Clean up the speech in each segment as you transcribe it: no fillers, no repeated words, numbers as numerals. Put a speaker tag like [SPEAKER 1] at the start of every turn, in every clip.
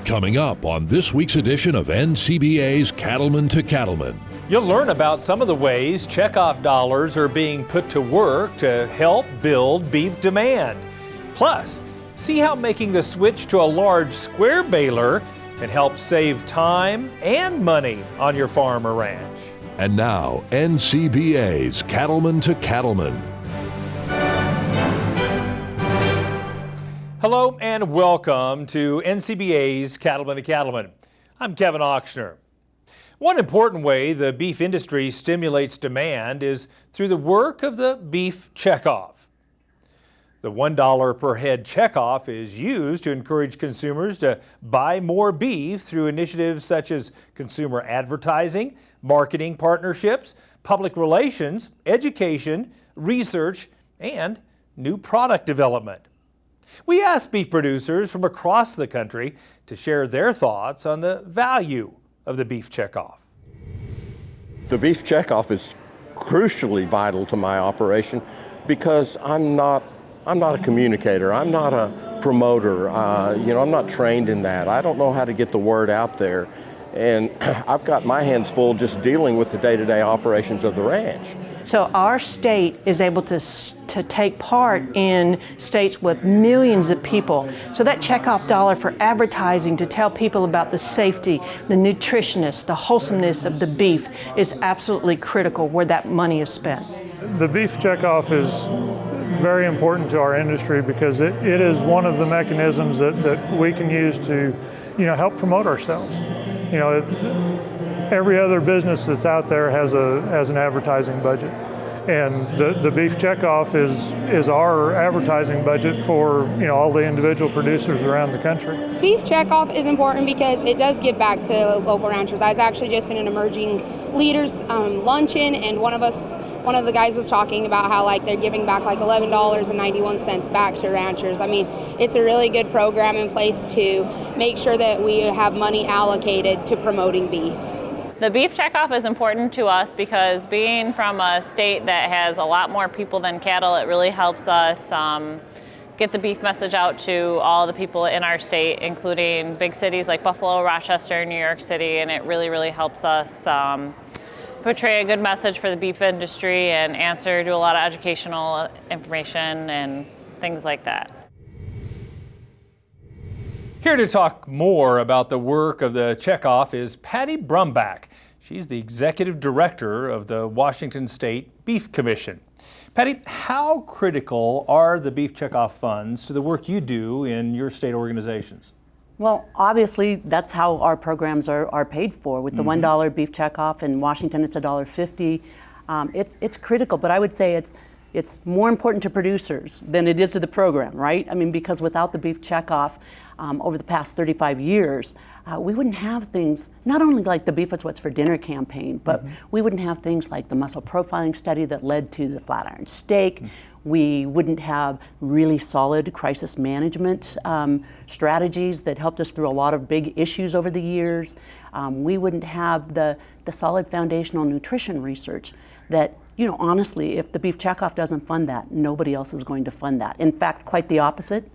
[SPEAKER 1] Coming up on this week's edition of Ncba's Cattlemen to Cattlemen.
[SPEAKER 2] You'll learn about some of the ways checkoff dollars are being put to work to help build beef demand. Plus, see how making the switch to a large square baler can help save time and money on your farm or ranch.
[SPEAKER 1] And now, Ncba's Cattlemen to Cattlemen.
[SPEAKER 2] Hello and welcome to Ncba's Cattlemen to Cattlemen. I'm Kevin Ochsner. One important way the beef industry stimulates demand is through the work of the Beef Checkoff. The $1 per head checkoff is used to encourage consumers to buy more beef through initiatives such as consumer advertising, marketing partnerships, public relations, education, research, and new product development. We asked beef producers from across the country to share their thoughts on the value of the Beef Checkoff.
[SPEAKER 3] The Beef Checkoff is crucially vital to my operation because I'm not a communicator. I'm not a promoter. I'm not trained in that. I don't know how to get the word out there. And I've got my hands full just dealing with the day-to-day operations of the ranch.
[SPEAKER 4] So our state is able to take part in states with millions of people. So that checkoff dollar for advertising to tell people about the safety, the nutritionist, the wholesomeness of the beef is absolutely critical where that money is spent.
[SPEAKER 5] The Beef Checkoff is very important to our industry because it is one of the mechanisms that we can use to, help promote ourselves. Every other business that's out there has an advertising budget, and the Beef Checkoff is our advertising budget for all the individual producers around the country.
[SPEAKER 6] Beef Checkoff is important because it does give back to local ranchers. I was actually just in an emerging leaders luncheon, and one of the guys was talking about how they're giving back $11.91 back to ranchers. I mean, it's a really good program in place to make sure that we have money allocated to promoting beef.
[SPEAKER 7] The Beef Checkoff is important to us because being from a state that has a lot more people than cattle, it really helps us get the beef message out to all the people in our state, including big cities like Buffalo, Rochester, New York City, and it really, really helps us portray a good message for the beef industry and answer to a lot of educational information and things like that.
[SPEAKER 2] Here to talk more about the work of the checkoff is Patty Brumbach. She's the executive director of the Washington State Beef Commission. Patty, how critical are the Beef Checkoff funds to the work you do in your state organizations?
[SPEAKER 8] Well, obviously, that's how our programs are paid for. With the $1 Beef Checkoff in Washington, it's $1.50. It's critical, but I would say it's more important to producers than it is to the program, right? I mean, because without the Beef Checkoff, over the past 35 years, we wouldn't have things, not only like the Beef is What's for Dinner campaign, but we wouldn't have things like the muscle profiling study that led to the flat iron steak. We wouldn't have really solid crisis management strategies that helped us through a lot of big issues over the years. We wouldn't have the solid foundational nutrition research that, honestly, if the Beef Checkoff doesn't fund that, nobody else is going to fund that. In fact, quite the opposite.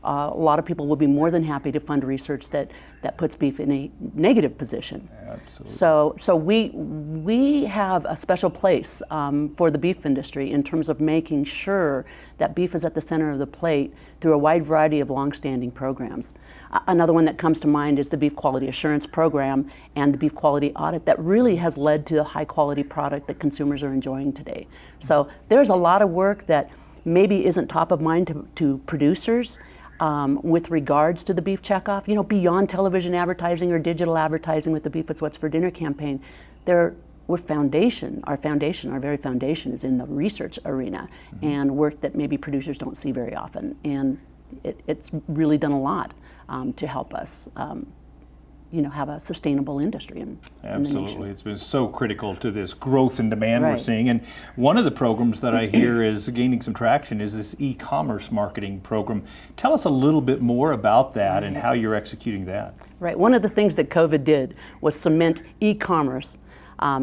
[SPEAKER 8] A lot of people will be more than happy to fund research that puts beef in a negative position.
[SPEAKER 2] Absolutely.
[SPEAKER 8] So we have a special place for the beef industry in terms of making sure that beef is at the center of the plate through a wide variety of longstanding programs. Another one that comes to mind is the Beef Quality Assurance Program and the Beef Quality Audit that really has led to the high quality product that consumers are enjoying today. So there's a lot of work that maybe isn't top of mind to producers, with regards to the Beef Checkoff, beyond television advertising or digital advertising with the Beef is What's for Dinner campaign, our very foundation is in the research arena and work that maybe producers don't see very often. And it's really done a lot to help us have a sustainable industry in the nation.
[SPEAKER 2] Absolutely. It's been so critical to this growth and demand we're seeing. And one of the programs that I hear is gaining some traction is this e-commerce marketing program. Tell us a little bit more about that and how you're executing that.
[SPEAKER 8] Right. One of the things that COVID did was cement e-commerce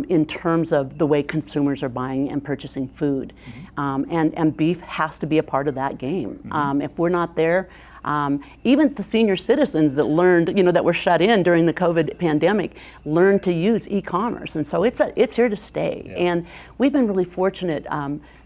[SPEAKER 8] in terms of the way consumers are buying and purchasing food. And beef has to be a part of that game. If we're not there, Even the senior citizens that learned, that were shut in during the COVID pandemic, learned to use e-commerce. And so it's here to stay. Yeah. And we've been really fortunate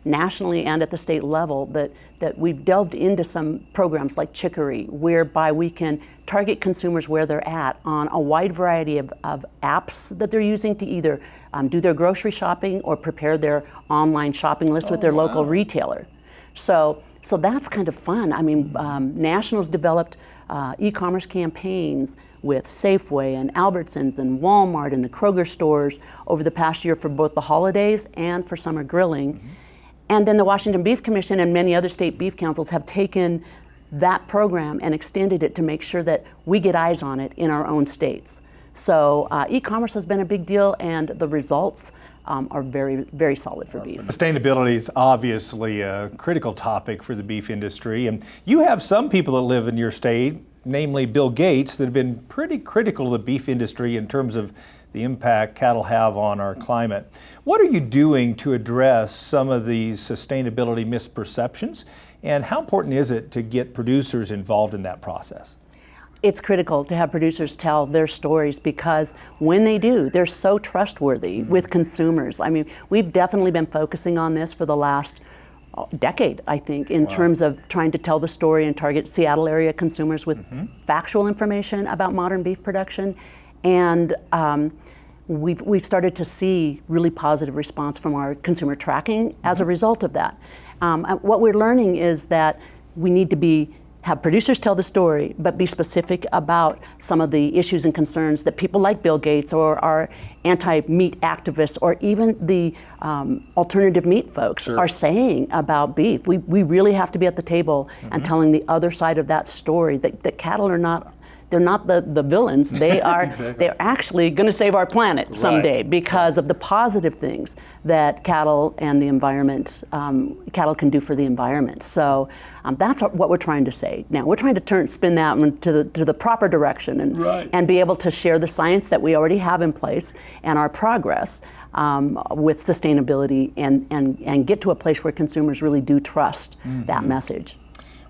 [SPEAKER 8] nationally and at the state level that we've delved into some programs like Chicory, whereby we can target consumers where they're at on a wide variety of apps that they're using to either do their grocery shopping or prepare their online shopping list with their local retailer. So that's kind of fun. I mean, Nationals developed e-commerce campaigns with Safeway and Albertsons and Walmart and the Kroger stores over the past year for both the holidays and for summer grilling. Mm-hmm. And then the Washington Beef Commission and many other state beef councils have taken that program and extended it to make sure that we get eyes on it in our own states. So e-commerce has been a big deal, and the results are very, very solid for beef.
[SPEAKER 2] Sustainability is obviously a critical topic for the beef industry, and you have some people that live in your state, namely Bill Gates, that have been pretty critical of the beef industry in terms of the impact cattle have on our climate. What are you doing to address some of these sustainability misperceptions, and how important is it to get producers involved in that process?
[SPEAKER 8] It's critical to have producers tell their stories, because when they do, they're so trustworthy with consumers. I mean, we've definitely been focusing on this for the last decade, I think, in terms of trying to tell the story and target Seattle area consumers with factual information about modern beef production. And we've started to see really positive response from our consumer tracking as a result of that. What we're learning is that we need to have producers tell the story, but be specific about some of the issues and concerns that people like Bill Gates or our anti-meat activists or even the alternative meat folks are saying about beef. We really have to be at the table and telling the other side of that story, that cattle are not, they're not the villains. They are they're actually going to save our planet someday because of the positive things that cattle and the environment, cattle can do for the environment. So that's what we're trying to say. Now we're trying to spin that to the proper direction and be able to share the science that we already have in place and our progress with sustainability and get to a place where consumers really do trust that message.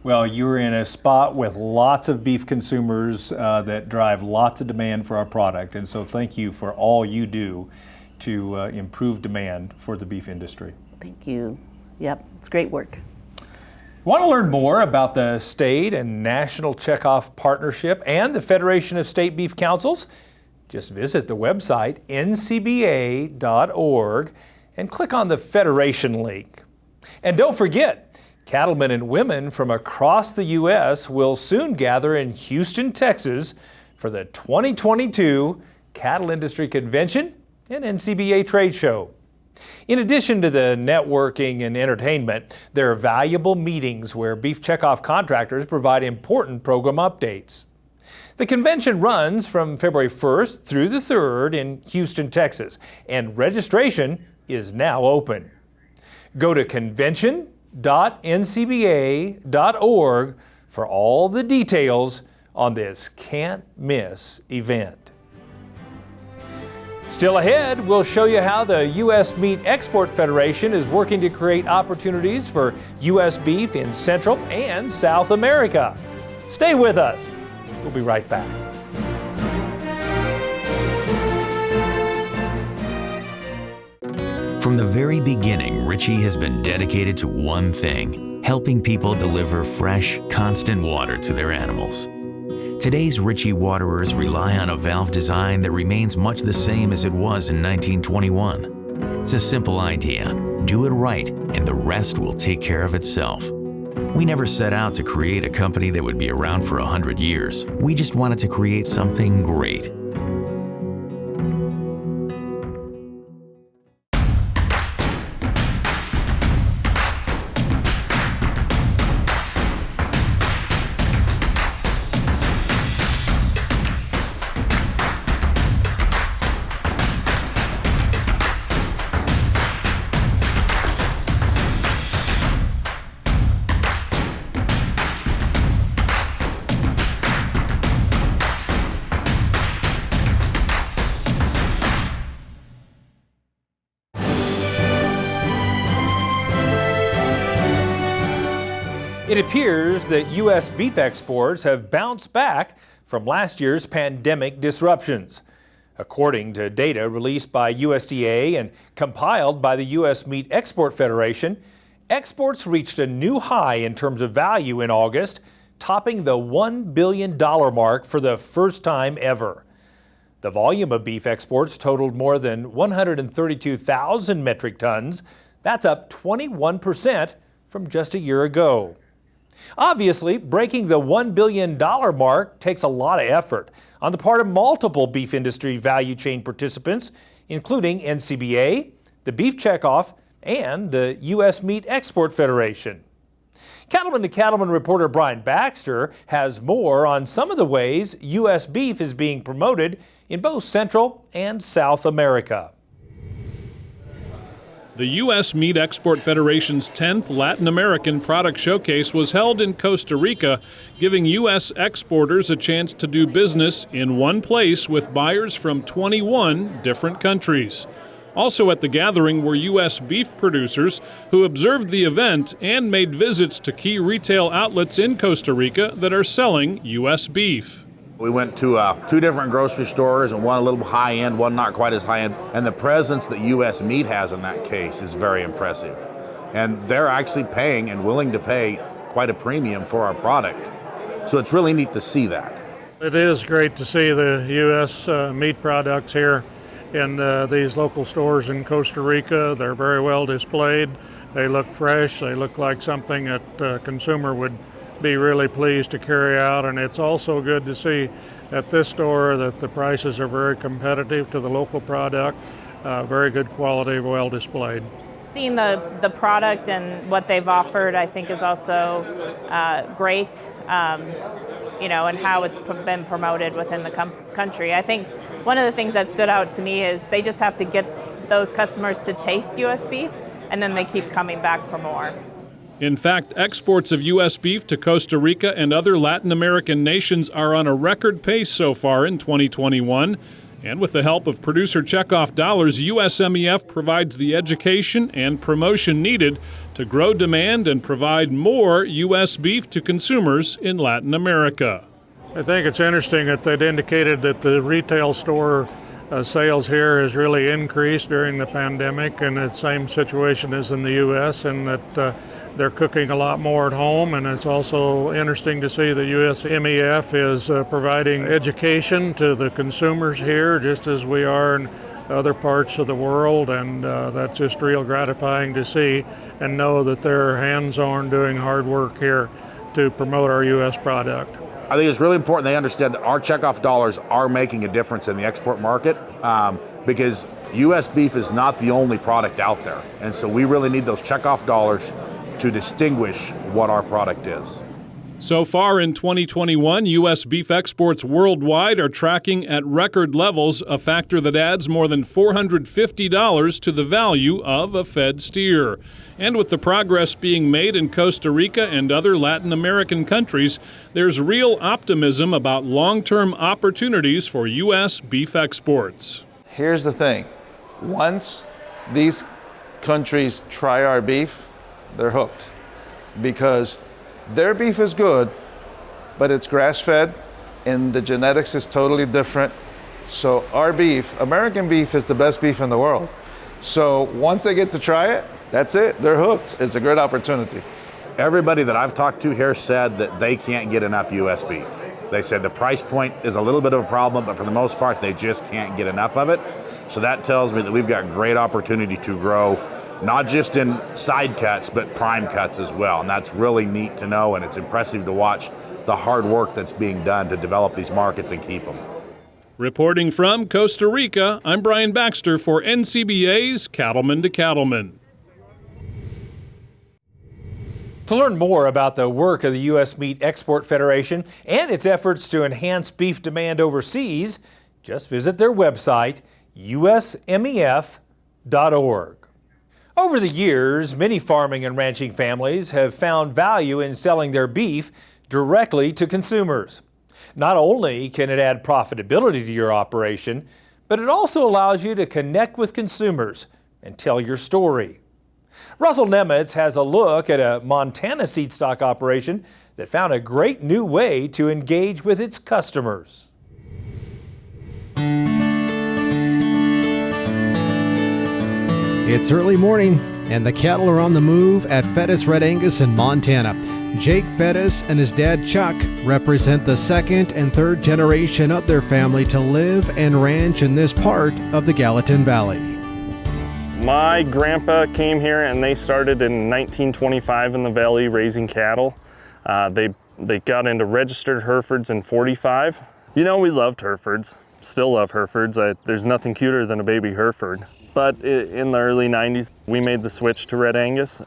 [SPEAKER 2] Well, you're in a spot with lots of beef consumers that drive lots of demand for our product, and so thank you for all you do to improve demand for the beef industry.
[SPEAKER 8] Thank you. Yep, it's great work.
[SPEAKER 2] Want to learn more about the state and national checkoff partnership and the Federation of State Beef Councils? Just visit the website ncba.org and click on the Federation link. And don't forget, cattlemen and women from across the U.S. will soon gather in Houston, Texas for the 2022 Cattle Industry Convention and Ncba Trade Show. In addition to the networking and entertainment, there are valuable meetings where Beef Checkoff contractors provide important program updates. The convention runs from February 1st through the 3rd in Houston, Texas, and registration is now open. Go to convention.ncba.org for all the details on this can't-miss event. Still ahead, we'll show you how the U.S. Meat Export Federation is working to create opportunities for U.S. beef in Central and South America. Stay with us. We'll be right back.
[SPEAKER 9] From the very beginning, Ritchie has been dedicated to one thing: helping people deliver fresh, constant water to their animals. Today's Ritchie waterers rely on a valve design that remains much the same as it was in 1921. It's a simple idea: do it right, and the rest will take care of itself. We never set out to create a company that would be around for 100 years. We just wanted to create something great.
[SPEAKER 2] It appears that U.S. beef exports have bounced back from last year's pandemic disruptions. According to data released by USDA and compiled by the U.S. Meat Export Federation, exports reached a new high in terms of value in August, topping the $1 billion mark for the first time ever. The volume of beef exports totaled more than 132,000 metric tons. That's up 21% from just a year ago. Obviously, breaking the $1 billion mark takes a lot of effort on the part of multiple beef industry value chain participants, including Ncba, the Beef Checkoff, and the U.S. Meat Export Federation. Cattlemen to Cattlemen reporter Brian Baxter has more on some of the ways U.S. beef is being promoted in both Central and South America.
[SPEAKER 10] The U.S. Meat Export Federation's 10th Latin American Product Showcase was held in Costa Rica, giving U.S. exporters a chance to do business in one place with buyers from 21 different countries. Also at the gathering were U.S. beef producers who observed the event and made visits to key retail outlets in Costa Rica that are selling U.S. beef.
[SPEAKER 11] We went to 2 different grocery stores, and one a little high-end, one not quite as high-end. And the presence that U.S. Meat has in that case is very impressive. And they're actually paying and willing to pay quite a premium for our product. So it's really neat to see that.
[SPEAKER 5] It is great to see the U.S. Meat products here in these local stores in Costa Rica. They're very well displayed. They look fresh. They look like something that a consumer would be really pleased to carry out, and it's also good to see at this store that the prices are very competitive to the local product, very good quality, well displayed.
[SPEAKER 12] Seeing the product and what they've offered, I think, is also great, and how it's been promoted within the country. I think one of the things that stood out to me is they just have to get those customers to taste U.S. beef, and then they keep coming back for more.
[SPEAKER 10] In fact, exports of U.S. beef to Costa Rica and other Latin American nations are on a record pace so far in 2021. And with the help of producer checkoff dollars, USMEF provides the education and promotion needed to grow demand and provide more U.S. beef to consumers in Latin America.
[SPEAKER 5] I think it's interesting that they'd indicated that the retail store sales here has really increased during the pandemic, and the same situation is in the U.S., and that they're cooking a lot more at home. And it's also interesting to see the USMEF is providing education to the consumers here, just as we are in other parts of the world, and that's just real gratifying to see and know that they're hands-on doing hard work here to promote our U.S. product.
[SPEAKER 11] I think it's really important they understand that our checkoff dollars are making a difference in the export market, because U.S. beef is not the only product out there. And so we really need those checkoff dollars to distinguish what our product is.
[SPEAKER 10] So far in 2021, U.S. beef exports worldwide are tracking at record levels, a factor that adds more than $450 to the value of a fed steer. And with the progress being made in Costa Rica and other Latin American countries, there's real optimism about long-term opportunities for U.S. beef exports.
[SPEAKER 13] Here's the thing. Once these countries try our beef, they're hooked, because their beef is good, but it's grass-fed and the genetics is totally different. So our beef, American beef, is the best beef in the world. So once they get to try it, that's it, they're hooked. It's a great opportunity.
[SPEAKER 11] Everybody that I've talked to here said that they can't get enough U.S. beef. They said the price point is a little bit of a problem, but for the most part, they just can't get enough of it. So that tells me that we've got great opportunity to grow, not just in side cuts, but prime cuts as well. And that's really neat to know, and it's impressive to watch the hard work that's being done to develop these markets and keep them.
[SPEAKER 10] Reporting from Costa Rica, I'm Brian Baxter for NCBA's Cattlemen to Cattlemen.
[SPEAKER 2] To learn more about the work of the U.S. Meat Export Federation and its efforts to enhance beef demand overseas, just visit their website, usmef.org. Over the years, many farming and ranching families have found value in selling their beef directly to consumers. Not only can it add profitability to your operation, but it also allows you to connect with consumers and tell your story. Russell Nemitz has a look at a Montana seed stock operation that found a great new way to engage with its customers.
[SPEAKER 14] It's early morning, and the cattle are on the move at Fettis Red Angus in Montana. Jake Fettis and his dad Chuck represent the second and third generation of their family to live and ranch in this part of the Gallatin Valley.
[SPEAKER 15] My grandpa came here and they started in 1925 in the valley raising cattle. They got into registered Herefords in 45. You know, we loved Herefords, still love Herefords. There's nothing cuter than a baby Hereford. But in the early 90s, we made the switch to Red Angus.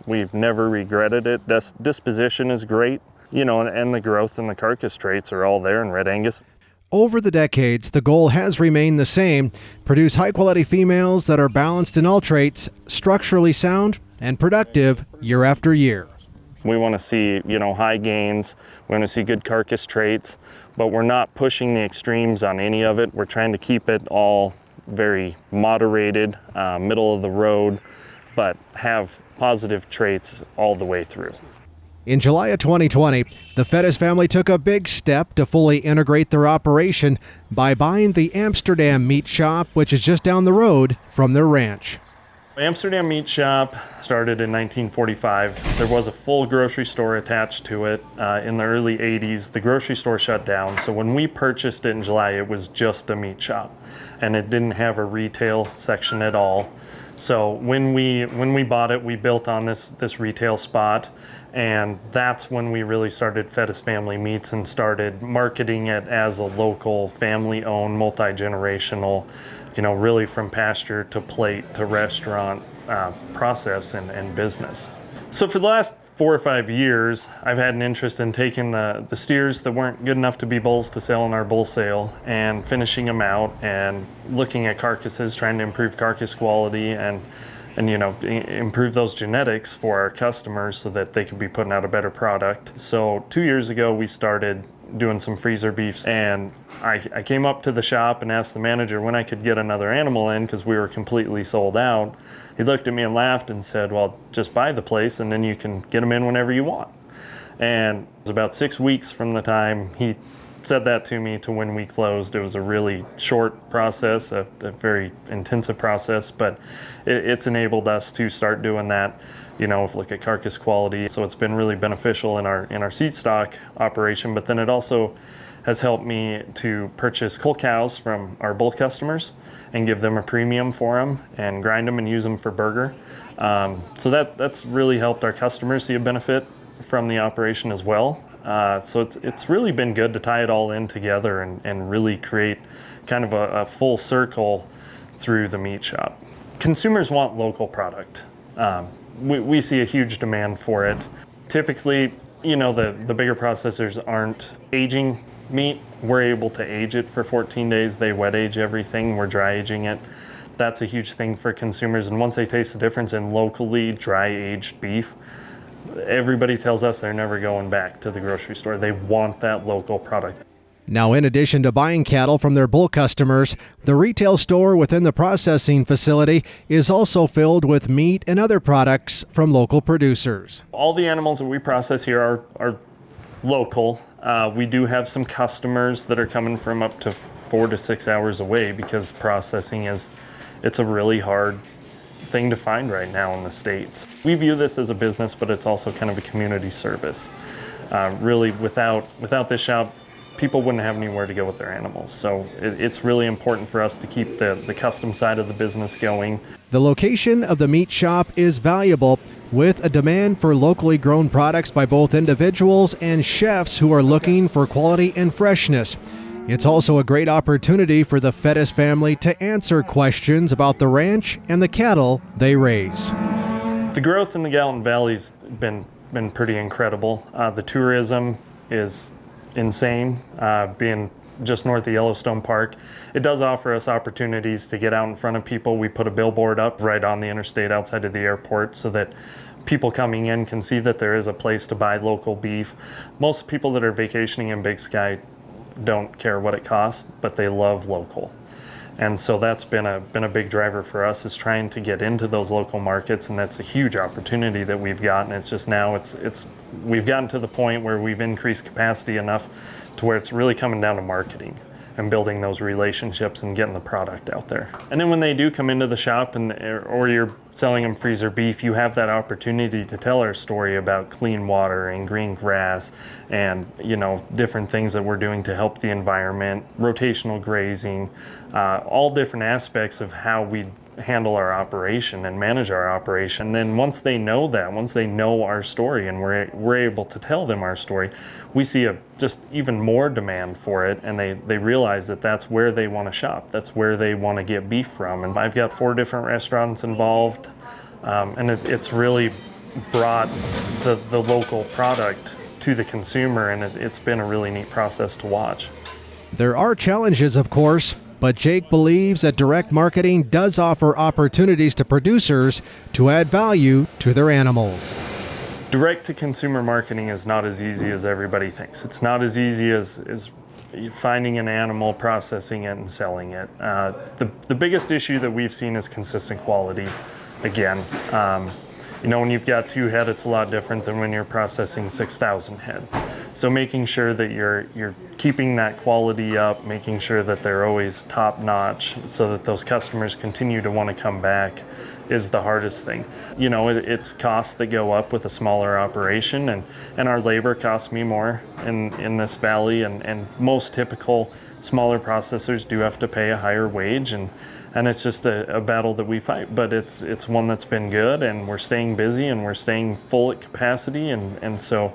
[SPEAKER 15] We've never regretted it. Disposition is great, you know, and the growth and the carcass traits are all there in Red Angus.
[SPEAKER 14] Over the decades, the goal has remained the same: produce high-quality females that are balanced in all traits, structurally sound, and productive year after year.
[SPEAKER 15] We want to see, you know, high gains. We want to see good carcass traits, but we're not pushing the extremes on any of it. We're trying to keep it all very moderated, middle of the road, but have positive traits all the way through.
[SPEAKER 14] In July of 2020, the Fettis family took a big step to fully integrate their operation by buying the Amsterdam Meat Shop, which is just down the road from their ranch.
[SPEAKER 15] Amsterdam Meat Shop started in 1945. There was a full grocery store attached to it. In the early 80s, the grocery store shut down. So when we purchased it in July, it was just a meat shop, and it didn't have a retail section at all. So when we bought it, we built on this retail spot, and that's when we really started Fettis Family Meats and started marketing it as a local, family-owned, multi-generational, you know, really from pasture to plate to restaurant process and business. So for the last 4 or 5 years, I've had an interest in taking the steers that weren't good enough to be bulls to sell in our bull sale and finishing them out and looking at carcasses, trying to improve carcass quality and you know, improve those genetics for our customers so that they could be putting out a better product. So 2 years ago, we started doing some freezer beefs, and I came up to the shop and asked the manager when I could get another animal in because we were completely sold out. He looked at me and laughed and said, well, just buy the place and then you can get them in whenever you want. And it was about 6 weeks from the time he said that to me to when we closed. It was a really short process, a very intensive process, but it's enabled us to start doing that, you know, look at carcass quality. So it's been really beneficial in our seed stock operation, but then it also has helped me to purchase cull cows from our bull customers and give them a premium for them and grind them and use them for burger. So that's really helped our customers see a benefit from the operation as well. So it's really been good to tie it all in together and really create kind of a full circle through the meat shop. Consumers want local product. We see a huge demand for it. Typically, you know, the bigger processors aren't aging meat. We're able to age it for 14 days. They wet age everything. We're dry aging it. That's a huge thing for consumers. And once they taste the difference in locally dry aged beef, everybody tells us they're never going back to the grocery store. They want that local product.
[SPEAKER 14] Now, in addition to buying cattle from their bull customers, the retail store within the processing facility is also filled with meat and other products from local producers.
[SPEAKER 15] All the animals that we process here are local. We do have some customers that are coming from up to 4 to 6 hours away because processing it's a really hard thing to find right now in the States. We view this as a business, but it's also kind of a community service. Really, without this shop, people wouldn't have anywhere to go with their animals. So it's really important for us to keep the custom side of the business going.
[SPEAKER 14] The location of the meat shop is valuable, with a demand for locally grown products by both individuals and chefs who are looking for quality and freshness. It's also a great opportunity for the Fettis family to answer questions about the ranch and the cattle they raise.
[SPEAKER 15] The growth in the Gallatin Valley's been pretty incredible. The tourism is insane, being just north of Yellowstone Park. It does offer us opportunities to get out in front of people. We put a billboard up right on the interstate outside of the airport so that people coming in can see that there is a place to buy local beef. Most people that are vacationing in Big Sky don't care what it costs, but they love local. And so that's been a big driver for us, is trying to get into those local markets, and that's a huge opportunity that we've gotten. It's just now we've gotten to the point where we've increased capacity enough to where it's really coming down to marketing and building those relationships and getting the product out there. And then when they do come into the shop or you're selling them freezer beef, you have that opportunity to tell our story about clean water and green grass and different things that we're doing to help the environment, rotational grazing, all different aspects of how we handle our operation and manage our operation. And then once they know that, once they know our story and we're able to tell them our story, we see just even more demand for it, and they realize that that's where they want to shop. That's where they want to get beef from. And I've got 4 different restaurants involved, and it's really brought the local product to the consumer, and it's been a really neat process to watch.
[SPEAKER 14] There are challenges, of course, but Jake believes that direct marketing does offer opportunities to producers to add value to their animals.
[SPEAKER 15] Direct-to-consumer marketing is not as easy as everybody thinks. It's not as easy as finding an animal, processing it, and selling it. The biggest issue that we've seen is consistent quality. Again, when you've got 2 head, it's a lot different than when you're processing 6,000 head. So making sure that you're keeping that quality up, making sure that they're always top-notch so that those customers continue to want to come back is the hardest thing. It's costs that go up with a smaller operation, and our labor costs me more in this valley, and most typical smaller processors do have to pay a higher wage, and it's just a battle that we fight. But it's one that's been good, and we're staying busy and we're staying full at capacity, and so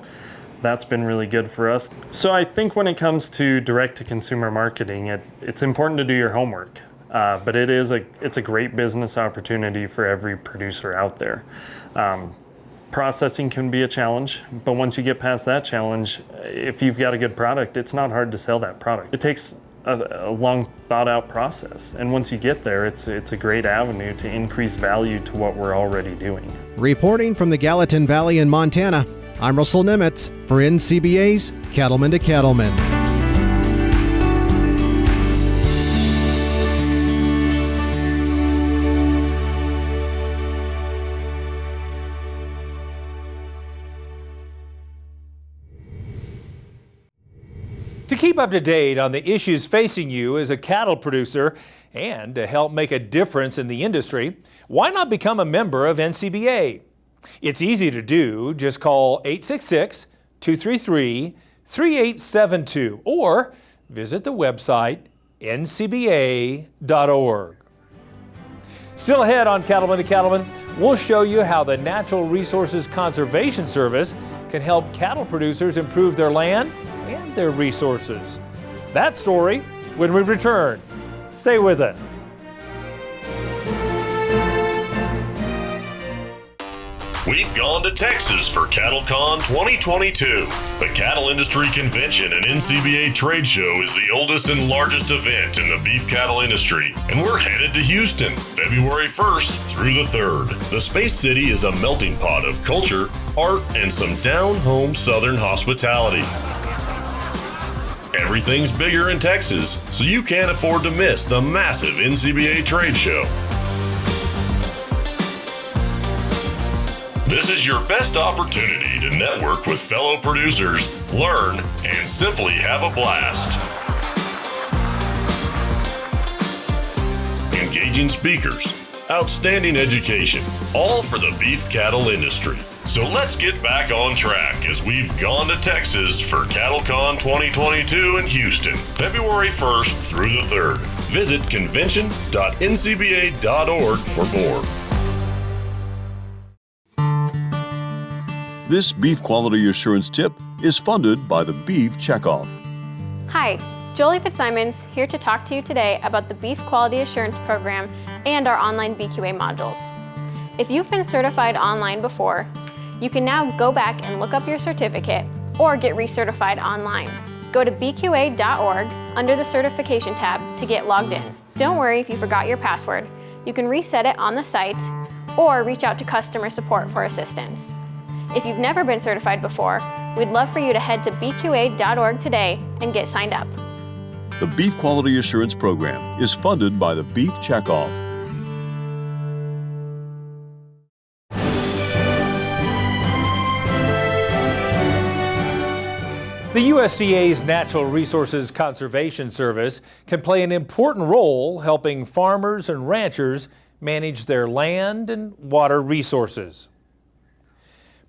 [SPEAKER 15] that's been really good for us. So I think when it comes to direct-to-consumer marketing, it's important to do your homework. But it's a great business opportunity for every producer out there. Processing can be a challenge, but once you get past that challenge, if you've got a good product, it's not hard to sell that product. It takes a long thought-out process, and once you get there, it's a great avenue to increase value to what we're already doing.
[SPEAKER 14] Reporting from the Gallatin Valley in Montana, I'm Russell Nimitz for NCBA's Cattlemen to Cattlemen.
[SPEAKER 2] To keep up to date on the issues facing you as a cattle producer and to help make a difference in the industry, why not become a member of NCBA? It's easy to do. Just call 866-233-3872 or visit the website ncba.org. Still ahead on Cattlemen to Cattlemen, we'll show you how the Natural Resources Conservation Service can help cattle producers improve their land and their resources. That story when we return. Stay with us.
[SPEAKER 16] We've gone to Texas for CattleCon 2022. The Cattle Industry Convention and NCBA trade show is the oldest and largest event in the beef cattle industry, and we're headed to Houston, February 1st through the 3rd. The Space City is a melting pot of culture, art, and some down-home Southern hospitality. Everything's bigger in Texas, so you can't afford to miss the massive NCBA trade show. This is your best opportunity to network with fellow producers, learn, and simply have a blast. Engaging speakers, outstanding education, all for the beef cattle industry. So let's get back on track as we've gone to Texas for CattleCon 2022 in Houston, February 1st through the 3rd. Visit convention.ncba.org for more.
[SPEAKER 17] This beef quality assurance tip is funded by the Beef Checkoff.
[SPEAKER 18] Hi, Jolie Fitzsimons here to talk to you today about the Beef Quality Assurance Program and our online BQA modules. If you've been certified online before, you can now go back and look up your certificate or get recertified online. Go to bqa.org under the certification tab to get logged in. Don't worry if you forgot your password. You can reset it on the site or reach out to customer support for assistance. If you've never been certified before, we'd love for you to head to bqa.org today and get signed up.
[SPEAKER 17] The Beef Quality Assurance Program is funded by the Beef Checkoff.
[SPEAKER 2] The USDA's Natural Resources Conservation Service can play an important role helping farmers and ranchers manage their land and water resources.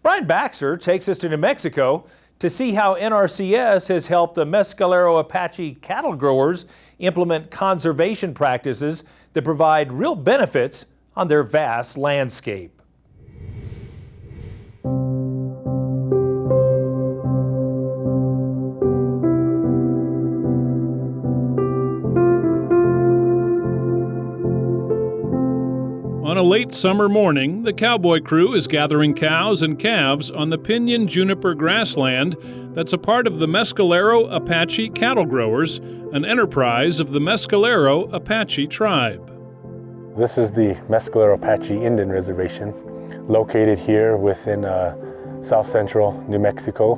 [SPEAKER 2] Brian Baxter takes us to New Mexico to see how NRCS has helped the Mescalero Apache cattle growers implement conservation practices that provide real benefits on their vast landscape.
[SPEAKER 10] On a late summer morning, the cowboy crew is gathering cows and calves on the pinyon juniper grassland that's a part of the Mescalero Apache cattle growers, an enterprise of the Mescalero Apache tribe.
[SPEAKER 19] This is the Mescalero Apache Indian Reservation, located here within south central New Mexico.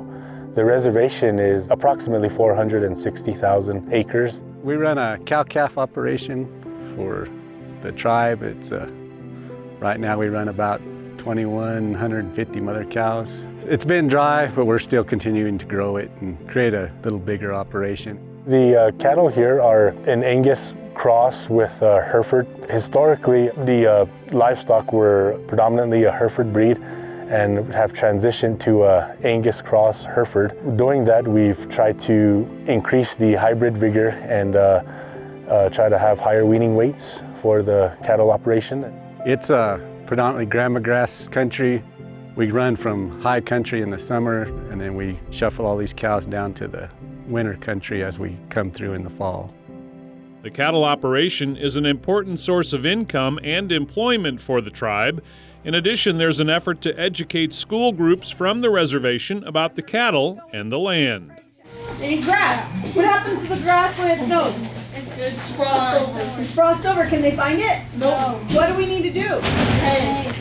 [SPEAKER 19] The reservation is approximately 460,000 acres.
[SPEAKER 20] We run a cow-calf operation for the tribe. It's right now we run about 2,150 mother cows. It's been dry, but we're still continuing to grow it and create a little bigger operation.
[SPEAKER 19] The cattle here are an Angus cross with Hereford. Historically, the livestock were predominantly a Hereford breed and have transitioned to Angus cross Hereford. Doing that, we've tried to increase the hybrid vigor and try to have higher weaning weights for the cattle operation.
[SPEAKER 20] It's a predominantly grandma grass country. We run from high country in the summer, and then we shuffle all these cows down to the winter country as we come through in the fall.
[SPEAKER 10] The cattle operation is an important source of income and employment for the tribe. In addition, there's an effort to educate school groups from the reservation about the cattle and the land.
[SPEAKER 21] Hey, grass. What happens to the grass when it snows?
[SPEAKER 22] It's frost over.
[SPEAKER 21] It's frost over. Can they find it?
[SPEAKER 22] No.
[SPEAKER 21] What do we need to do?
[SPEAKER 22] Hey.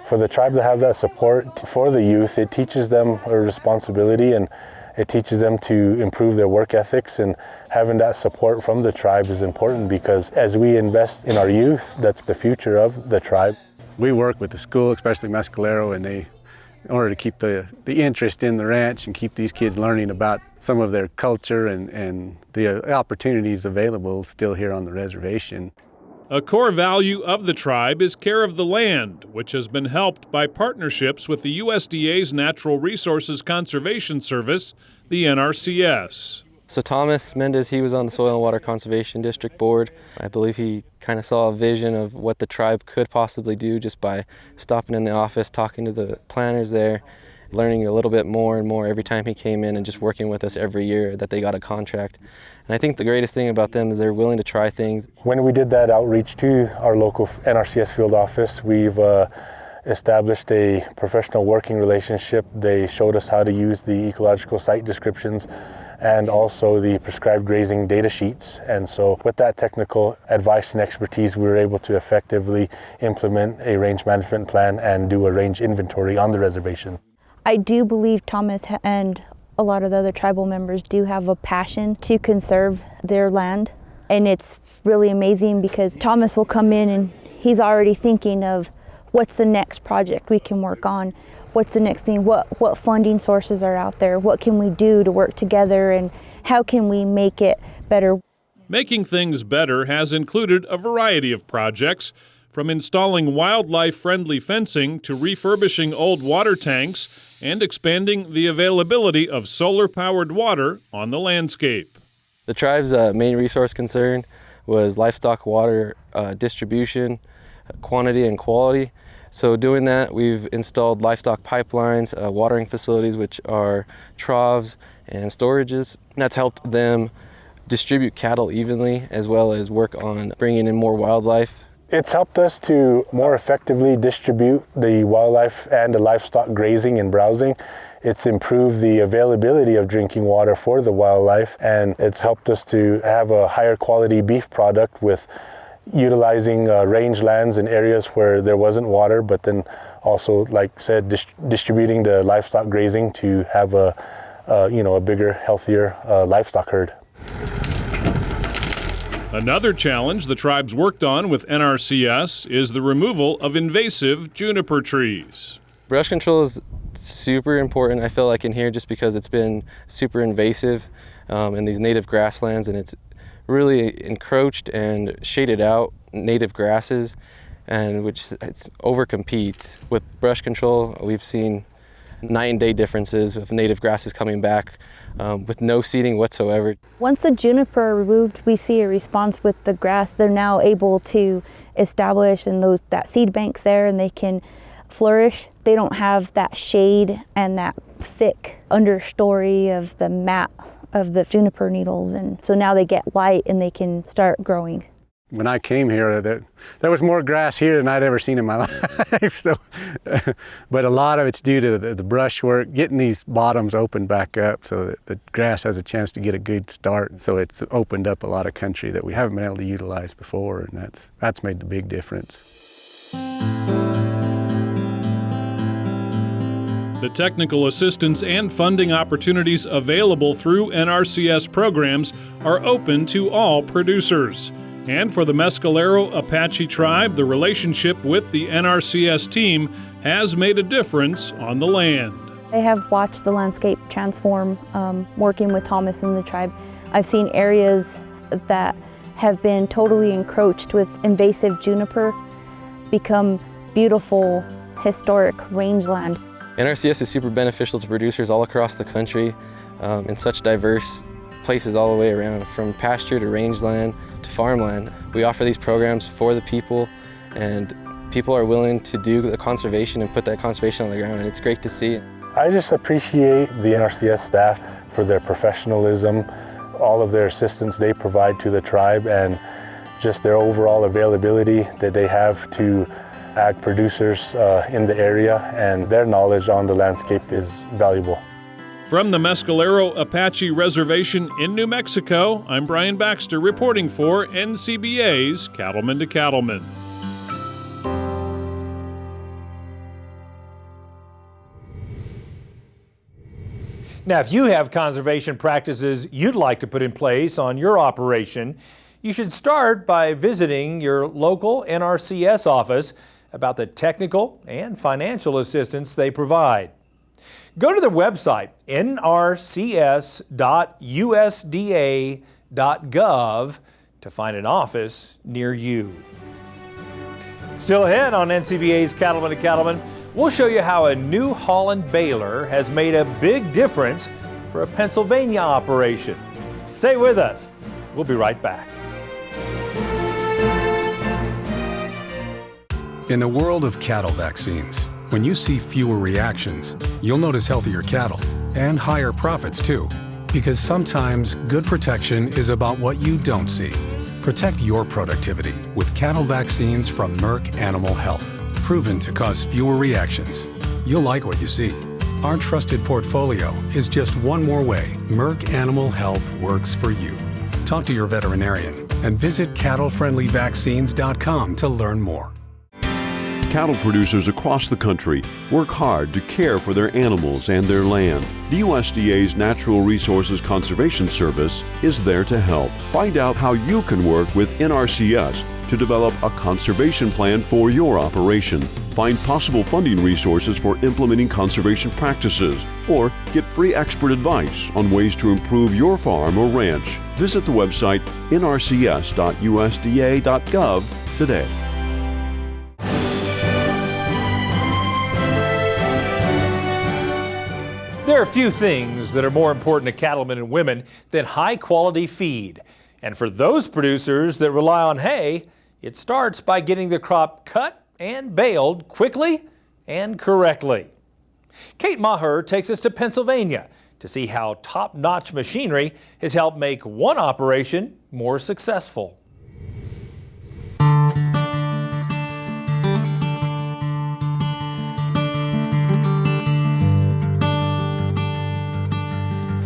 [SPEAKER 19] For the tribe to have that support for the youth, it teaches them a responsibility and it teaches them to improve their work ethics, and having that support from the tribe is important because as we invest in our youth, that's the future of the tribe.
[SPEAKER 20] We work with the school, especially Mescalero, and in order to keep the interest in the ranch and keep these kids learning about some of their culture and the opportunities available still here on the reservation.
[SPEAKER 10] A core value of the tribe is care of the land, which has been helped by partnerships with the USDA's Natural Resources Conservation Service, the NRCS.
[SPEAKER 23] So Thomas Mendez, he was on the Soil and Water Conservation District Board. I believe he kind of saw a vision of what the tribe could possibly do just by stopping in the office, talking to the planners there, learning a little bit more and more every time he came in, and just working with us every year that they got a contract. And I think the greatest thing about them is they're willing to try things.
[SPEAKER 19] When we did that outreach to our local NRCS field office, we've established a professional working relationship. They showed us how to use the ecological site descriptions and also the prescribed grazing data sheets. And so with that technical advice and expertise, we were able to effectively implement a range management plan and do a range inventory on the reservation.
[SPEAKER 24] I do believe Thomas and a lot of the other tribal members do have a passion to conserve their land. And it's really amazing because Thomas will come in and he's already thinking of what's the next project we can work on, what's the next thing, what funding sources are out there, what can we do to work together, and how can we make it better.
[SPEAKER 10] Making things better has included a variety of projects, from installing wildlife-friendly fencing to refurbishing old water tanks and expanding the availability of solar-powered water on the landscape.
[SPEAKER 23] The tribe's main resource concern was livestock water distribution, quantity and quality. So doing that, we've installed livestock pipelines, watering facilities, which are troughs and storages. That's helped them distribute cattle evenly, as well as work on bringing in more wildlife.
[SPEAKER 19] It's helped us to more effectively distribute the wildlife and the livestock grazing and browsing. It's improved the availability of drinking water for the wildlife, and it's helped us to have a higher quality beef product with utilizing range lands in areas where there wasn't water, but then also, like I said, distributing the livestock grazing to have a bigger, healthier livestock herd.
[SPEAKER 10] Another challenge the tribes worked on with NRCS is the removal of invasive juniper trees.
[SPEAKER 23] Brush control is super important, I feel like, in here, just because it's been super invasive in these native grasslands, and it's really encroached and shaded out native grasses, and which it's overcompetes. With brush control, we've seen night and day differences of native grasses coming back with no seeding whatsoever.
[SPEAKER 24] Once the juniper are removed, we see a response with the grass. They're now able to establish in that seed banks there, and they can flourish. They don't have that shade and that thick understory of the mat of the juniper needles, and so now they get light and they can start growing.
[SPEAKER 20] When I came here, there was more grass here than I'd ever seen in my life. So, but a lot of it's due to the brushwork, getting these bottoms opened back up so that the grass has a chance to get a good start. So it's opened up a lot of country that we haven't been able to utilize before, and that's made the big difference.
[SPEAKER 10] The technical assistance and funding opportunities available through NRCS programs are open to all producers. And for the Mescalero Apache tribe, the relationship with the NRCS team has made a difference on the land.
[SPEAKER 24] I have watched the landscape transform working with Thomas and the tribe. I've seen areas that have been totally encroached with invasive juniper become beautiful, historic rangeland.
[SPEAKER 23] NRCS is super beneficial to producers all across the country in such diverse places all the way around, from pasture to rangeland to farmland. We offer these programs for the people, and people are willing to do the conservation and put that conservation on the ground, and it's great to see.
[SPEAKER 19] I just appreciate the NRCS staff for their professionalism, all of their assistance they provide to the tribe, and just their overall availability that they have to ag producers in the area, and their knowledge on the landscape is valuable.
[SPEAKER 10] From the Mescalero Apache Reservation in New Mexico, I'm Brian Baxter reporting for NCBA's Cattlemen to Cattlemen.
[SPEAKER 2] Now, if you have conservation practices you'd like to put in place on your operation, you should start by visiting your local NRCS office about the technical and financial assistance they provide. Go to their website, nrcs.usda.gov, to find an office near you. Still ahead on NCBA's Cattlemen to Cattlemen, we'll show you how a New Holland baler has made a big difference for a Pennsylvania operation. Stay with us. We'll be right back.
[SPEAKER 1] In the world of cattle vaccines, when you see fewer reactions, you'll notice healthier cattle and higher profits too. Because sometimes good protection is about what you don't see. Protect your productivity with cattle vaccines from Merck Animal Health. Proven to cause fewer reactions. You'll like what you see. Our trusted portfolio is just one more way Merck Animal Health works for you. Talk to your veterinarian and visit cattlefriendlyvaccines.com to learn more.
[SPEAKER 17] Cattle producers across the country work hard to care for their animals and their land. The USDA's Natural Resources Conservation Service is there to help. Find out how you can work with NRCS to develop a conservation plan for your operation. Find possible funding resources for implementing conservation practices, or get free expert advice on ways to improve your farm or ranch. Visit the website nrcs.usda.gov today.
[SPEAKER 2] There are few things that are more important to cattlemen and women than high-quality feed. And for those producers that rely on hay, it starts by getting the crop cut and baled quickly and correctly. Kate Maher takes us to Pennsylvania to see how top-notch machinery has helped make one operation more successful.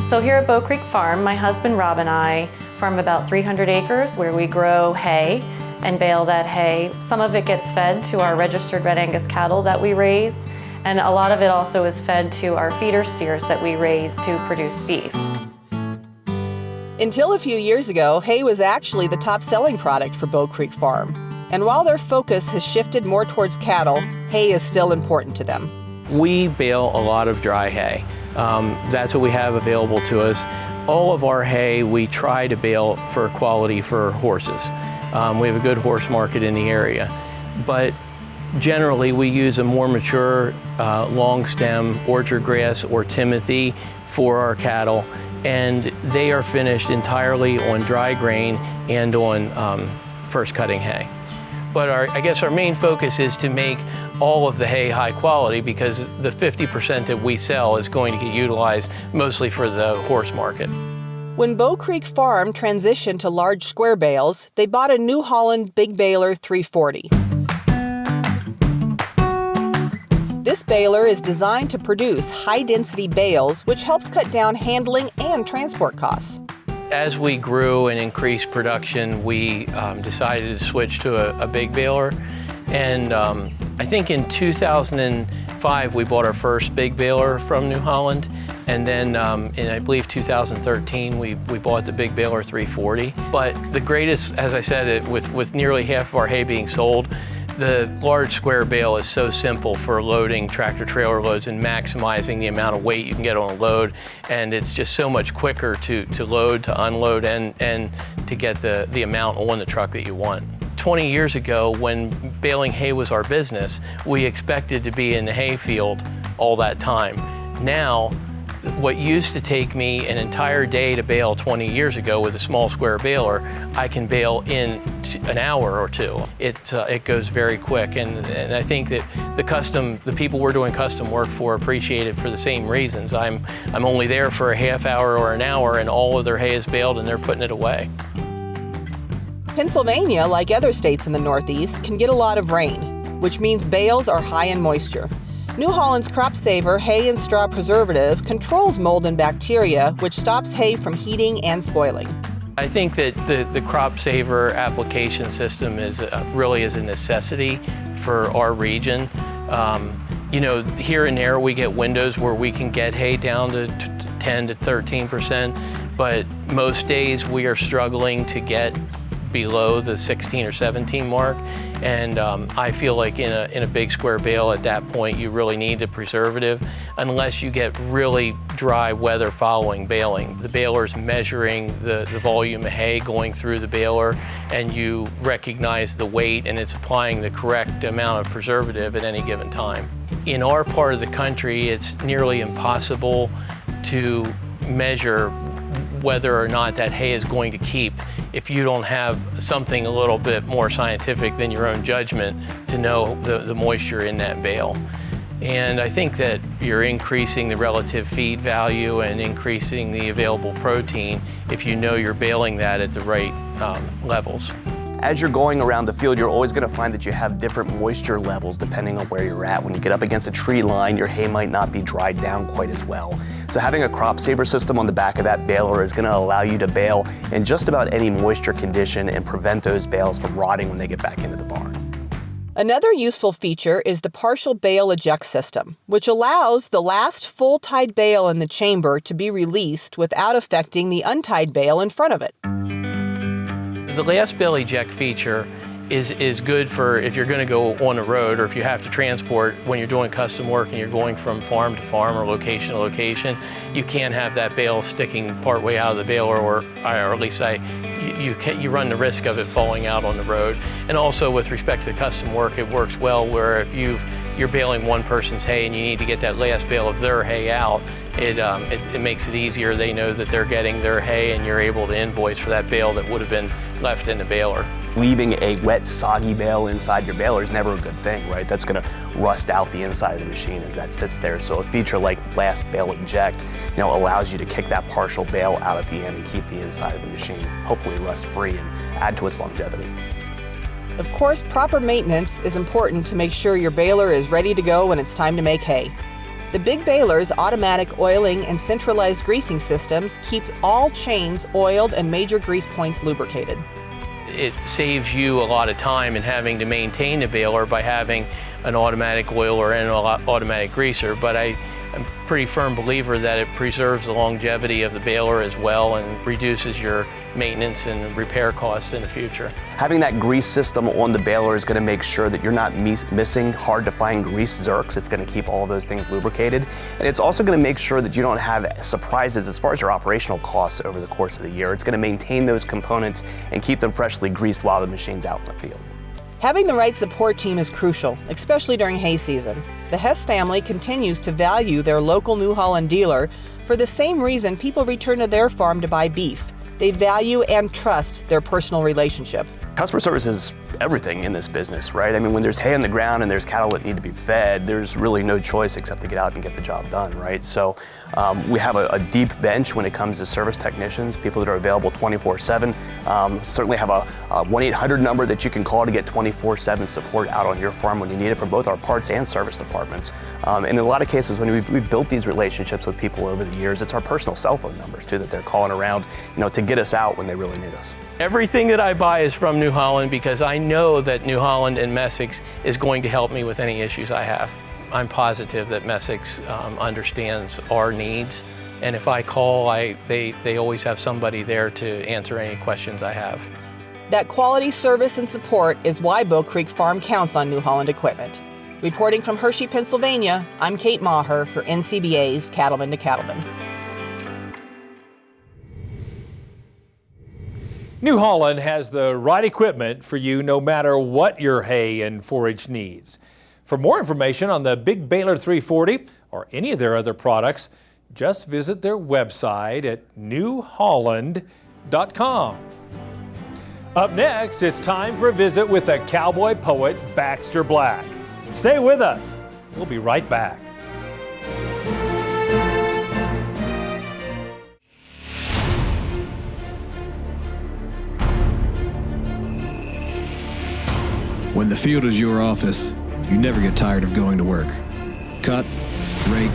[SPEAKER 3] So here at Bow Creek Farm, my husband Rob and I farm about 300 acres where we grow hay and bale that hay. Some of it gets fed to our registered Red Angus cattle that we raise, and a lot of it also is fed to our feeder steers that we raise to produce beef.
[SPEAKER 4] Until a few years ago, hay was actually the top selling product for Bow Creek Farm. And while their focus has shifted more towards cattle, hay is still important to them.
[SPEAKER 6] We bale a lot of dry hay. That's what we have available to us. All of our hay we try to bale for quality for horses. We have a good horse market in the area. But generally we use a more mature long stem orchard grass or timothy for our cattle, and they are finished entirely on dry grain and on first cutting hay. But I guess our main focus is to make all of the hay high quality, because the 50% that we sell is going to get utilized mostly for the horse market.
[SPEAKER 4] When Bow Creek Farm transitioned to large square bales, they bought a New Holland Big Baler 340. This baler is designed to produce high-density bales, which helps cut down handling and transport costs.
[SPEAKER 6] As we grew and increased production, we decided to switch to a big baler. And I think in 2005, we bought our first big baler from New Holland. And then in, I believe, 2013, we bought the Big Baler 340. But the greatest, as I said, with nearly half of our hay being sold, the large square bale is so simple for loading tractor trailer loads and maximizing the amount of weight you can get on a load. And it's just so much quicker to load, to unload, and to get the amount on the truck that you want. 20 years ago, when baling hay was our business, we expected to be in the hay field all that time. Now, what used to take me an entire day to bale 20 years ago with a small square baler, I can bale in an hour or two. It goes very quick, and I think that the people we're doing custom work for appreciate it for the same reasons. I'm only there for a half hour or an hour, and all of their hay is baled and they're putting it away.
[SPEAKER 4] Pennsylvania, like other states in the Northeast, can get a lot of rain, which means bales are high in moisture. New Holland's Crop Saver Hay and Straw Preservative controls mold and bacteria, which stops hay from heating and spoiling.
[SPEAKER 6] I think that the Crop Saver application system really is a necessity for our region. You know, here and there we get windows where we can get hay down to 10 to 13%, but most days we are struggling to get below the 16 or 17 mark. And I feel like in a big square bale at that point, you really need a preservative unless you get really dry weather following baling. The baler is measuring the volume of hay going through the baler, and you recognize the weight, and it's applying the correct amount of preservative at any given time. In our part of the country, it's nearly impossible to measure whether or not that hay is going to keep if you don't have something a little bit more scientific than your own judgment to know the moisture in that bale. And I think that you're increasing the relative feed value and increasing the available protein if you know you're baling that at the right levels.
[SPEAKER 7] As you're going around the field, you're always going to find that you have different moisture levels depending on where you're at. When you get up against a tree line, your hay might not be dried down quite as well. So having a Crop Saver system on the back of that baler is going to allow you to bale in just about any moisture condition and prevent those bales from rotting when they get back into the barn.
[SPEAKER 4] Another useful feature is the partial bale eject system, which allows the last full-tied bale in the chamber to be released without affecting the untied bale in front of it.
[SPEAKER 6] The last bale eject feature is good for if you're going to go on the road, or if you have to transport when you're doing custom work and you're going from farm to farm or location to location. You can't have that bale sticking partway out of the baler, or at least you run the risk of it falling out on the road. And also with respect to the custom work, it works well where if you're baling one person's hay and you need to get that last bale of their hay out, it makes it easier. They know that they're getting their hay, and you're able to invoice for that bale that would have been left in the baler.
[SPEAKER 7] Leaving a wet, soggy bale inside your baler is never a good thing, right? That's going to rust out the inside of the machine as that sits there. So a feature like last bale eject, allows you to kick that partial bale out at the end and keep the inside of the machine hopefully rust-free and add to its longevity.
[SPEAKER 4] Of course, proper maintenance is important to make sure your baler is ready to go when it's time to make hay. The Big Baler's automatic oiling and centralized greasing systems keep all chains oiled and major grease points lubricated.
[SPEAKER 6] It saves you a lot of time in having to maintain the baler by having an automatic oiler and an automatic greaser, but I I'm a pretty firm believer that it preserves the longevity of the baler as well and reduces your maintenance and repair costs in the future.
[SPEAKER 7] Having that grease system on the baler is going to make sure that you're not missing hard to find grease zerks. It's going to keep all of those things lubricated. And it's also going to make sure that you don't have surprises as far as your operational costs over the course of the year. It's going to maintain those components and keep them freshly greased while the machine's out in the field.
[SPEAKER 4] Having the right support team is crucial, especially during hay season. The Hess family continues to value their local New Holland dealer for the same reason people return to their farm to buy beef. They value and trust their personal relationship.
[SPEAKER 7] Customer service is everything in this business, right? I mean, when there's hay on the ground and there's cattle that need to be fed, there's really no choice except to get out and get the job done, right? So we have a deep bench when it comes to service technicians, people that are available 24/7. Certainly have a 1-800 number that you can call to get 24/7 support out on your farm when you need it from both our parts and service departments. And in a lot of cases, when we've built these relationships with people over the years, it's our personal cell phone numbers too that they're calling around, to get us out when they really need us.
[SPEAKER 6] Everything that I buy is from New Holland because I know that New Holland and Messick's is going to help me with any issues I have. I'm positive that Messick's understands our needs, and if I call, they always have somebody there to answer any questions I have.
[SPEAKER 4] That quality service and support is why Bow Creek Farm counts on New Holland equipment. Reporting from Hershey, Pennsylvania, I'm Kate Maher for NCBA's Cattlemen to Cattlemen.
[SPEAKER 2] New Holland has the right equipment for you no matter what your hay and forage needs. For more information on the Big Baler 340 or any of their other products, just visit their website at newholland.com. Up next, it's time for a visit with the cowboy poet Baxter Black. Stay with us. We'll be right back.
[SPEAKER 5] When the field is your office, you never get tired of going to work. Cut, rake,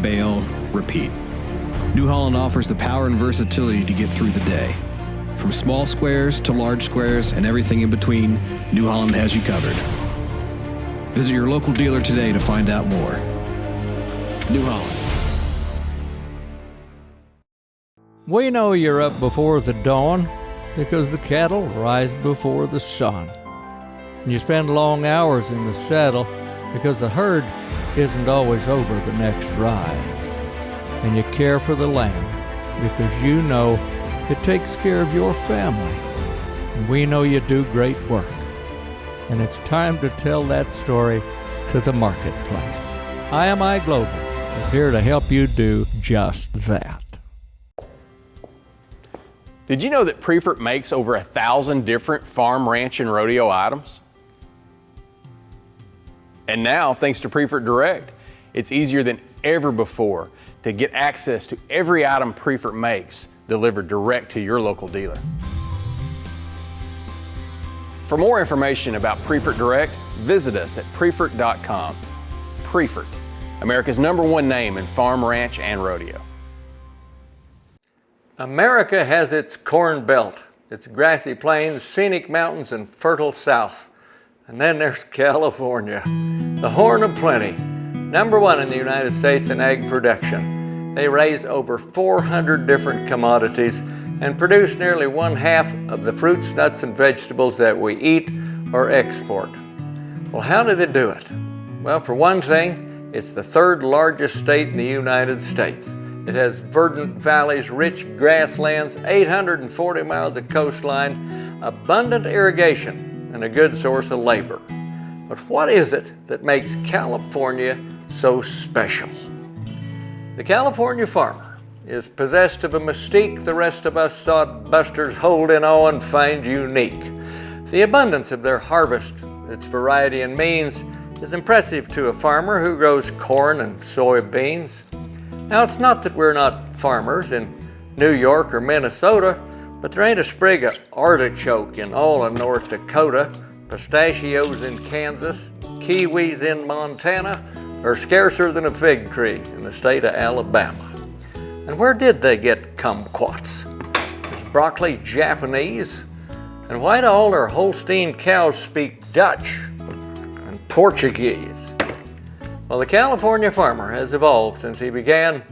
[SPEAKER 5] bale, repeat. New Holland offers the power and versatility to get through the day. From small squares to large squares and everything in between, New Holland has you covered. Visit your local dealer today to find out more. New Holland.
[SPEAKER 8] We know you're up before the dawn because the cattle rise before the sun. And you spend long hours in the saddle because the herd isn't always over the next rise. And you care for the land because you know it takes care of your family. And we know you do great work. And it's time to tell that story to the marketplace. IMI Global is here to help you do just that.
[SPEAKER 9] Did you know that Prefert makes over 1,000 different farm, ranch, and rodeo items? And now, thanks to Prefert Direct, it's easier than ever before to get access to every item Prefert makes delivered direct to your local dealer. For more information about Prefert Direct, visit us at prefert.com. Prefert, America's #1 name in farm, ranch, and rodeo.
[SPEAKER 12] America has its corn belt, its grassy plains, scenic mountains, and fertile south. And then there's California, the Horn of Plenty, #1 in the United States in egg production. They raise over 400 different commodities and produce nearly 1/2 of the fruits, nuts, and vegetables that we eat or export. Well, how do they do it? Well, for one thing, it's the 3rd largest state in the United States. It has verdant valleys, rich grasslands, 840 miles of coastline, abundant irrigation, and a good source of labor. But what is it that makes California so special? The California farmer is possessed of a mystique the rest of us sodbusters hold in awe and find unique. The abundance of their harvest, its variety and means, is impressive to a farmer who grows corn and soybeans. Now, it's not that we're not farmers in New York or Minnesota, but there ain't a sprig of artichoke in all of North Dakota, pistachios in Kansas, kiwis in Montana, or scarcer than a fig tree in the state of Alabama. And where did they get kumquats? Is broccoli Japanese? And why do all our Holstein cows speak Dutch and Portuguese? Well, the California farmer has evolved since he began.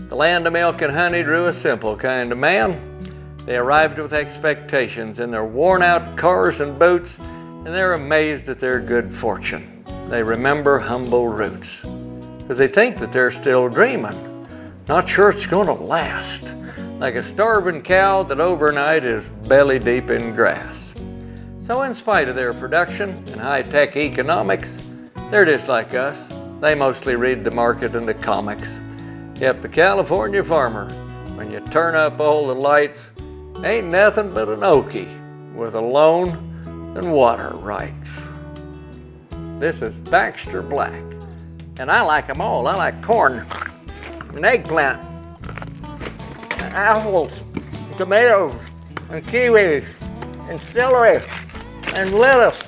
[SPEAKER 12] The land of milk and honey drew a simple kind of man. They arrived with expectations in their worn-out cars and boots, and they're amazed at their good fortune. They remember humble roots, because they think that they're still dreaming, not sure it's going to last, like a starving cow that overnight is belly deep in grass. So in spite of their production and high-tech economics, they're just like us. They mostly read the market and the comics. Yet the California farmer, when you turn up all the lights, ain't nothing but an Okie with a loan and water rights. This is Baxter Black, and I like them all. I like corn and eggplant, and apples, and tomatoes, and kiwis, and celery, and lettuce,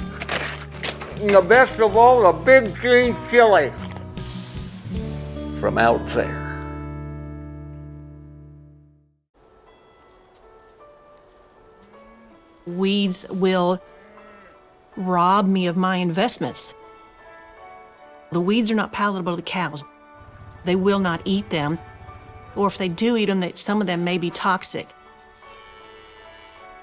[SPEAKER 12] and the best of all, the big green chili from out there.
[SPEAKER 11] Weeds will rob me of my investments. The weeds are not palatable to cows. They will not eat them, or if they do eat them, some of them may be toxic.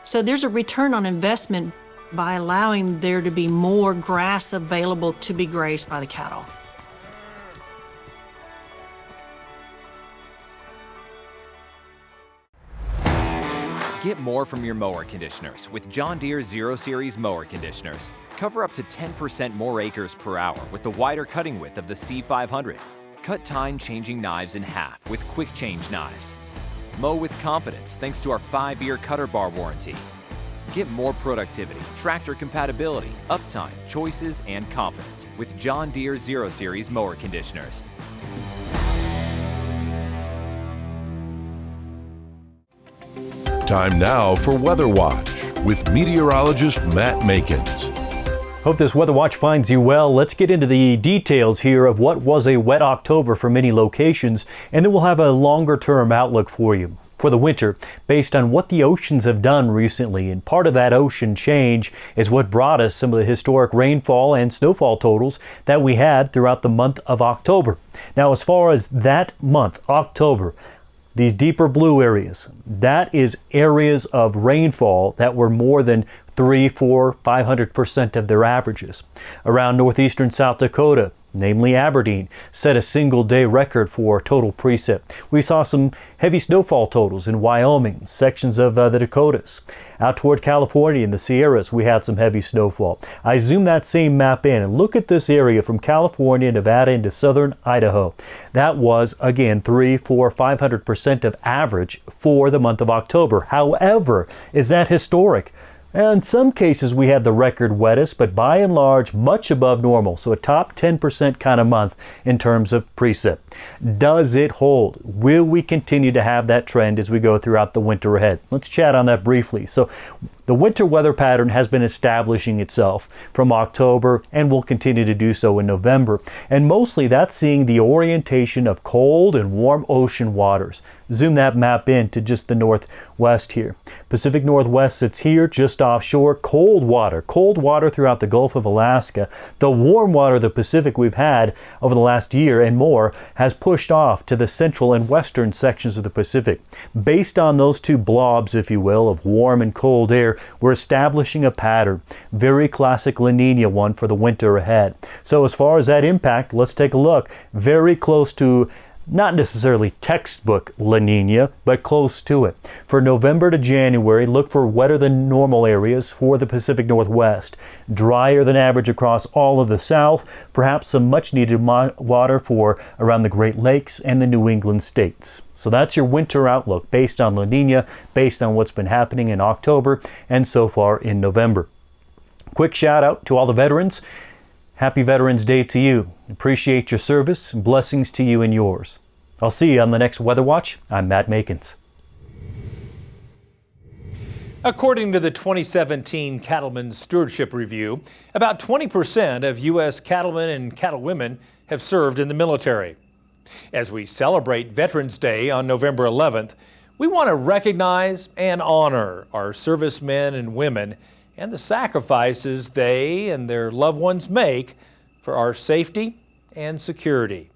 [SPEAKER 11] So there's a return on investment by allowing there to be more grass available to be grazed by the cattle.
[SPEAKER 13] Get more from your mower conditioners with John Deere 0 Series mower conditioners. Cover up to 10% more acres per hour with the wider cutting width of the C500. Cut time changing knives in half with quick change knives. Mow with confidence thanks to our 5-year cutter bar warranty. Get more productivity, tractor compatibility, uptime, choices, and confidence with John Deere 0 Series mower conditioners.
[SPEAKER 14] Time now for Weather Watch with meteorologist Matt Makins.
[SPEAKER 15] Hope this Weather Watch finds you well. Let's get into the details here of what was a wet October for many locations, and then we'll have a longer term outlook for you for the winter based on what the oceans have done recently. And part of that ocean change is what brought us some of the historic rainfall and snowfall totals that we had throughout the month of October. Now, as far as that month, October, these deeper blue areas, that is areas of rainfall that were more than 300, 400, 500% of their averages. Around northeastern South Dakota, namely Aberdeen, set a single-day record for total precip. We saw some heavy snowfall totals in Wyoming, sections of the Dakotas. Out toward California in the Sierras, we had some heavy snowfall. I zoomed that same map in and look at this area from California, Nevada into southern Idaho. That was, again, 300, 400, 500% of average for the month of October. However, is that historic? In some cases, we had the record wettest, but by and large, much above normal. So a top 10% kind of month in terms of precip. Does it hold? Will we continue to have that trend as we go throughout the winter ahead? Let's chat on that briefly. So the winter weather pattern has been establishing itself from October and will continue to do so in November. And mostly that's seeing the orientation of cold and warm ocean waters. Zoom that map in to just the northwest here. Pacific Northwest sits here just offshore. Cold water throughout the Gulf of Alaska. The warm water of the Pacific we've had over the last year and more has pushed off to the central and western sections of the Pacific. Based on those two blobs, if you will, of warm and cold air, we're establishing a pattern. Very classic La Nina one for the winter ahead. So as far as that impact, let's take a look. Very close to not necessarily textbook La Nina, but close to it. For November to January, look for wetter than normal areas for the Pacific Northwest. Drier than average across all of the South, perhaps some much needed water for around the Great Lakes and the New England states. So that's your winter outlook based on La Nina, based on what's been happening in October and so far in November. Quick shout out to all the veterans. Happy Veterans Day to you. Appreciate your service. Blessings to you and yours. I'll see you on the next Weather Watch. I'm Matt Makins.
[SPEAKER 2] According to the 2017 Cattlemen Stewardship Review, about 20% of U.S. cattlemen and cattlewomen have served in the military. As we celebrate Veterans Day on November 11th, we want to recognize and honor our servicemen and women and the sacrifices they and their loved ones make for our safety and security.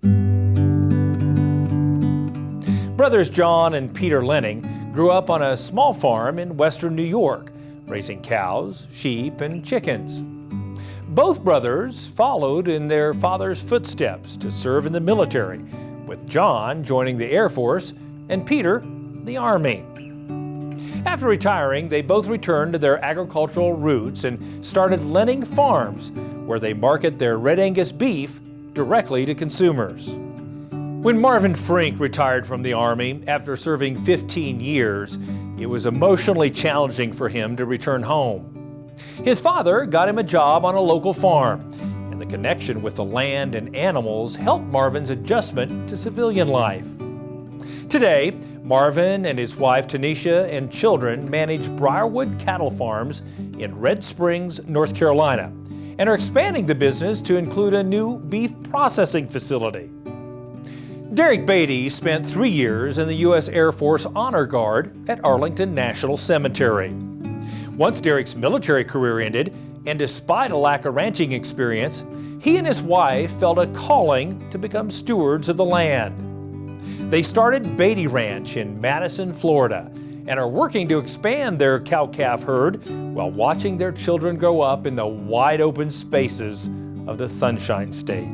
[SPEAKER 2] Brothers John and Peter Lenning grew up on a small farm in western New York, raising cows, sheep, and chickens. Both brothers followed in their father's footsteps to serve in the military, with John joining the Air Force and Peter the Army. After retiring, they both returned to their agricultural roots and started Lenning Farms, where they market their Red Angus beef directly to consumers. When Marvin Frink retired from the Army after serving 15 years, it was emotionally challenging for him to return home. His father got him a job on a local farm, and the connection with the land and animals helped Marvin's adjustment to civilian life. Today, Marvin and his wife Tanisha and children manage Briarwood cattle farms in Red Springs, North Carolina, and are expanding the business to include a new beef processing facility. Derrick Beatty spent 3 years in the U.S. Air Force Honor Guard at Arlington National Cemetery. Once Derrick's military career ended, and despite a lack of ranching experience, he and his wife felt a calling to become stewards of the land. They started Beatty Ranch in Madison, Florida, and are working to expand their cow-calf herd while watching their children grow up in the wide-open spaces of the Sunshine State.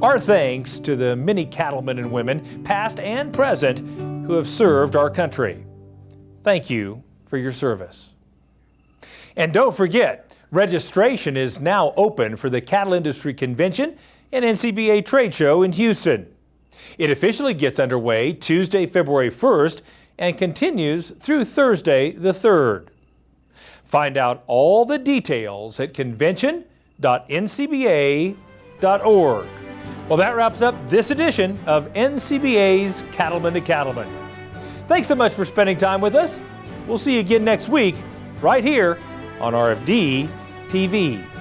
[SPEAKER 2] Our thanks to the many cattlemen and women, past and present, who have served our country. Thank you for your service. And don't forget, registration is now open for the Cattle Industry Convention and Ncba Trade Show in Houston. It officially gets underway Tuesday, February 1st and continues through Thursday the 3rd. Find out all the details at convention.ncba.org. Well, that wraps up this edition of NCBA's Cattlemen to Cattlemen. Thanks so much for spending time with us. We'll see you again next week, right here on RFD TV.